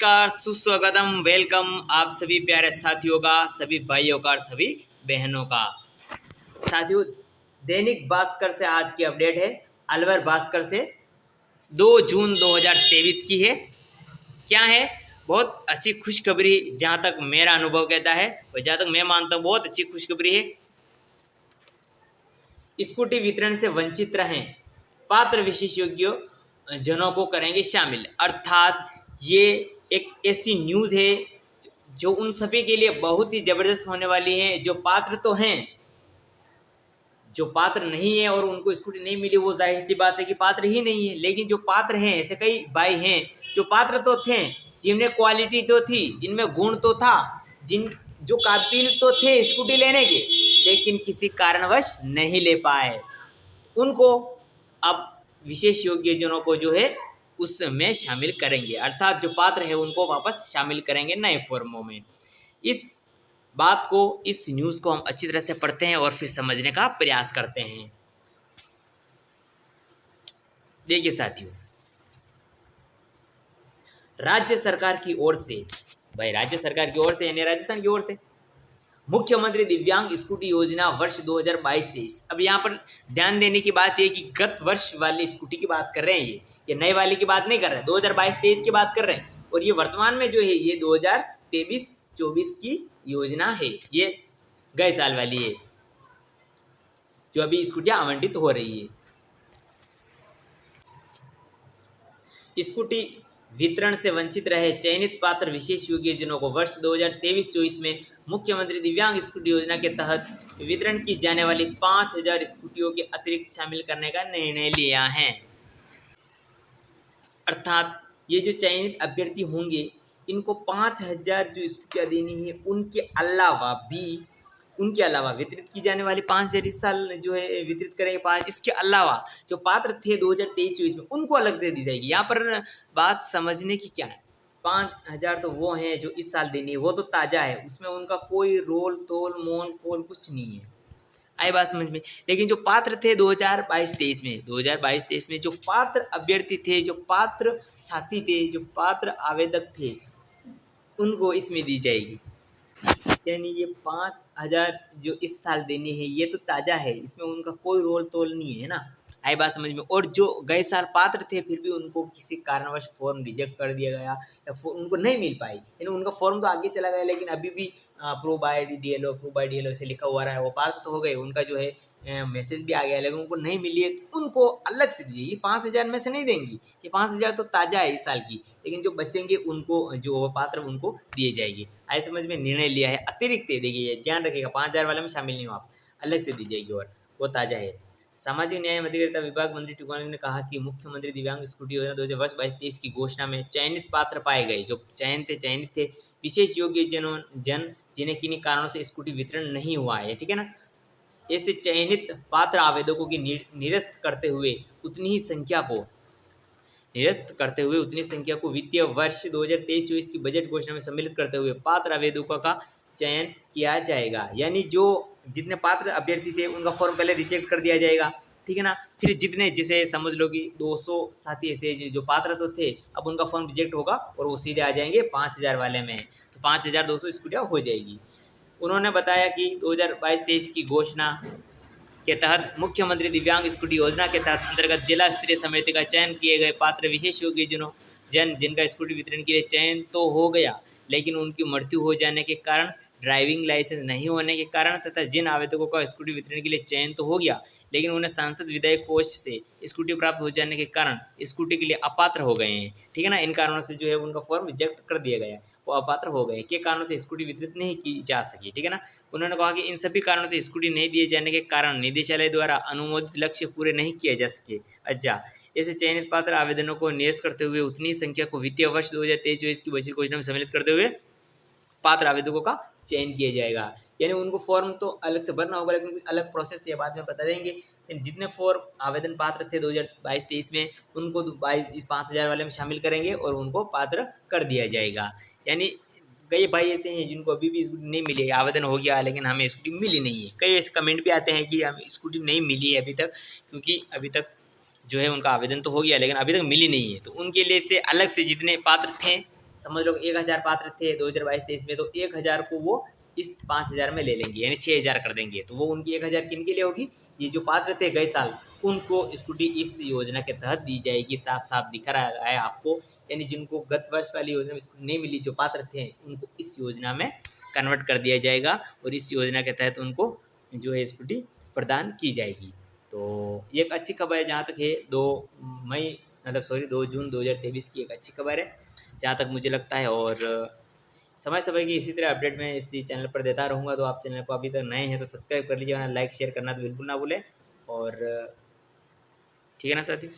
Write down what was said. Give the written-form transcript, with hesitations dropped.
नमस्कार, सुस्वागतम, वेलकम आप सभी प्यारे साथियों का, सभी भाइयों का और सभी बहनों का। साथियों, दैनिक भास्कर से आज की अपडेट है। अलवर भास्कर से 2 जून 2023 की है। क्या है? बहुत अच्छी खुशखबरी, जहाँ तक मेरा अनुभव कहता है और जहाँ तक मैं मानता हूँ बहुत अच्छी खुशखबरी है। स्कूटी वितरण से वंचित रहें, पात्र विशेषज्ञों जनों को करेंगे शामिल। अर्थात ये एक ऐसी न्यूज़ है जो उन सभी के लिए बहुत ही ज़बरदस्त होने वाली है। जो पात्र तो हैं, जो पात्र नहीं है और उनको स्कूटी नहीं मिली, वो जाहिर सी बात है कि पात्र ही नहीं है। लेकिन जो पात्र हैं, ऐसे कई भाई हैं जो पात्र तो थे, जिनमें क्वालिटी तो थी, जिनमें गुण तो था, जो काबिल तो थे स्कूटी लेने के, लेकिन किसी कारणवश नहीं ले पाए। उनको अब विशेष योग्यजनों को जो है उसमें शामिल करेंगे। अर्थात जो पात्र है उनको वापस शामिल करेंगे नए फॉर्मों में। इस बात को, इस न्यूज़ को हम अच्छी तरह से पढ़ते हैं और फिर समझने का प्रयास करते हैं। देखिए साथियों, राज्य सरकार की ओर से, भाई राज्य सरकार की ओर से यानी राजस्थान की ओर से, मुख्यमंत्री दिव्यांग स्कूटी योजना वर्ष 2022-23। अब यहाँ पर ध्यान देने की बात यह कि गत वर्ष वाली स्कूटी की बात कर रहे हैं, ये नए वाली की बात नहीं कर रहे हैं, 2022-23 की बात कर रहे हैं। और ये वर्तमान में जो है ये 2023-24 की योजना है, ये गए साल वाली है जो अभी स्कूटियाँ आवंटित हो रही है। स्कूटी वितरण से वंचित रहे चयनित पात्र विशेष योग्यजनों को वर्ष 2023-24 में मुख्यमंत्री दिव्यांग स्कूटी योजना के तहत वितरण की जाने वाली 5000 स्कूटियों के अतिरिक्त शामिल करने का निर्णय लिया है। अर्थात ये जो चयनित अभ्यर्थी होंगे, इनको 5000 जो स्कूटियाँ देनी है, उनके अलावा वितरित की जाने वाली 5000 इस साल जो है वितरित करेंगे 5। इसके अलावा जो पात्र थे 2023-24 में, उनको अलग दे दी जाएगी। यहाँ पर बात समझने की क्या है, 5000 तो वो हैं जो इस साल देनी है, वो तो ताज़ा है, उसमें उनका कोई रोल तोल मोल पोल कुछ नहीं है। आई बात समझ में। लेकिन जो पात्र थे 2022-23 में जो पात्र अभ्यर्थी थे, जो पात्र साथी थे, जो पात्र आवेदक थे, उनको इसमें दी जाएगी। यानी ये 5000 जो इस साल देनी है, ये तो ताज़ा है, इसमें उनका कोई रोल तोल नहीं है ना। आई बात समझ में। और जो गए साल पात्र थे, फिर भी उनको किसी कारणवश फॉर्म रिजेक्ट कर दिया गया या उनको नहीं मिल पाई, यानी उनका फॉर्म तो आगे चला गया, लेकिन अभी भी अप्रूव बाय डीएलओ से लिखा हुआ रहा है, वो पात्र तो हो गए, उनका जो है मैसेज भी आ गया, लेकिन उनको नहीं मिली है, तो उनको अलग से दीजिए। ये 5000 में से नहीं देंगी, ये 5000 तो ताज़ा है इस साल की, लेकिन जो बचेंगे उनको, जो पात्र उनको दिए जाएगी। ऐसे समझ में निर्णय लिया है। अतिरिक्त देखिए, ध्यान रखिएगा, 5000 वाले में शामिल नहीं हो आप, अलग से दी जाएगी और वो ताज़ा है। सामाजिक न्याय एवं अधिकारिता विभाग मंत्री टिकाणी ने कहा कि मुख्यमंत्री दिव्यांग स्कूटी योजना 2022-23 की घोषणा में चयनित पात्र पाए गए, जो चयनित थे विशेष योग्य जन जिन्हें किन्हीं कारणों से स्कूटी वितरण नहीं हुआ है, ठीक है ना। ऐसे चयनित पात्र आवेदकों की निरस्त करते हुए उतनी संख्या को वित्तीय वर्ष 2023-24 की बजट घोषणा में सम्मिलित करते हुए पात्र आवेदकों का चयन किया जाएगा। यानी जो जितने पात्र अभ्यर्थी थे उनका फॉर्म पहले रिजेक्ट कर दिया जाएगा, ठीक है ना। फिर जितने, जैसे समझ लो कि 200 साथी ऐसे जो पात्र तो थे, अब उनका फॉर्म रिजेक्ट होगा और वो सीधे आ जाएंगे 5000 वाले में, तो 5200 स्कूटियाँ हो जाएगी। उन्होंने बताया कि 2022-23 की घोषणा के तहत मुख्यमंत्री दिव्यांग स्कूटी योजना के तहत अंतर्गत जिला स्तरीय समिति का चयन किए गए पात्र विशेष योग्य जिनका स्कूटी वितरण के लिए चयन तो हो गया, लेकिन उनकी मृत्यु हो जाने के कारण, ड्राइविंग लाइसेंस नहीं होने के कारण तथा जिन आवेदकों का स्कूटी वितरण के लिए चयन तो हो गया, लेकिन उन्हें सांसद विधायक कोष से स्कूटी प्राप्त हो जाने के कारण स्कूटी के लिए अपात्र हो गए हैं, ठीक है ना। इन कारणों से जो है उनका फॉर्म रिजेक्ट कर दिया गया, वो अपात्र हो गए के कारणों से स्कूटी वितरित नहीं की जा सकी, ठीक है ना। उन्होंने कहा कि इन सभी कारणों से स्कूटी नहीं दिए जाने के कारण निदेशालय द्वारा अनुमोदित लक्ष्य पूरे नहीं किए जा सके। अच्छा, ऐसे चयनित पात्र आवेदनों को निरस्त करते हुए उतनी संख्या को वित्तीय वर्ष 2023-24 की बजट घोषणा में सम्मिलित करते हुए पात्र आवेदकों का चयन किया जाएगा। यानी उनको फॉर्म तो अलग से भरना होगा, लेकिन अलग प्रोसेस ये बाद में बता देंगे। जितने फॉर्म आवेदन पात्र थे 2022-23 में, उनको 5000 वाले में शामिल करेंगे और उनको पात्र कर दिया जाएगा। यानी कई भाई ऐसे हैं जिनको अभी भी स्कूटी नहीं मिली है, आवेदन हो गया लेकिन हमें स्कूटी मिली नहीं है। कई ऐसे कमेंट भी आते हैं कि हमें स्कूटी नहीं मिली है अभी तक, क्योंकि अभी तक जो है उनका आवेदन तो हो गया लेकिन अभी तक मिली नहीं है। तो उनके लिए से अलग से जितने पात्र थे समझ लो 1000 पात्र थे 2022-23 में, तो 1000 को वो इस 5000 में ले लेंगे, यानी 6000 कर देंगे। तो वो उनकी 1000 किन के लिए होगी? ये जो पात्र थे गए साल, उनको स्कूटी इस योजना के तहत दी जाएगी। साफ साफ दिख रहा है आपको, यानी जिनको गत वर्ष वाली योजना में स्कूटी नहीं मिली, जो पात्र थे, उनको इस योजना में कन्वर्ट कर दिया जाएगा और इस योजना के तहत उनको जो है स्कूटी प्रदान की जाएगी। तो ये एक अच्छी खबर है जहाँ तक है 2 जून 2023 की एक अच्छी खबर है जहाँ तक मुझे लगता है। और समय समय की इसी तरह अपडेट मैं इसी चैनल पर देता रहूँगा। तो आप चैनल को अभी तक नए हैं तो सब्सक्राइब कर लीजिए, लाइक शेयर करना तो बिल्कुल ना भूलें। और ठीक है ना साथियों।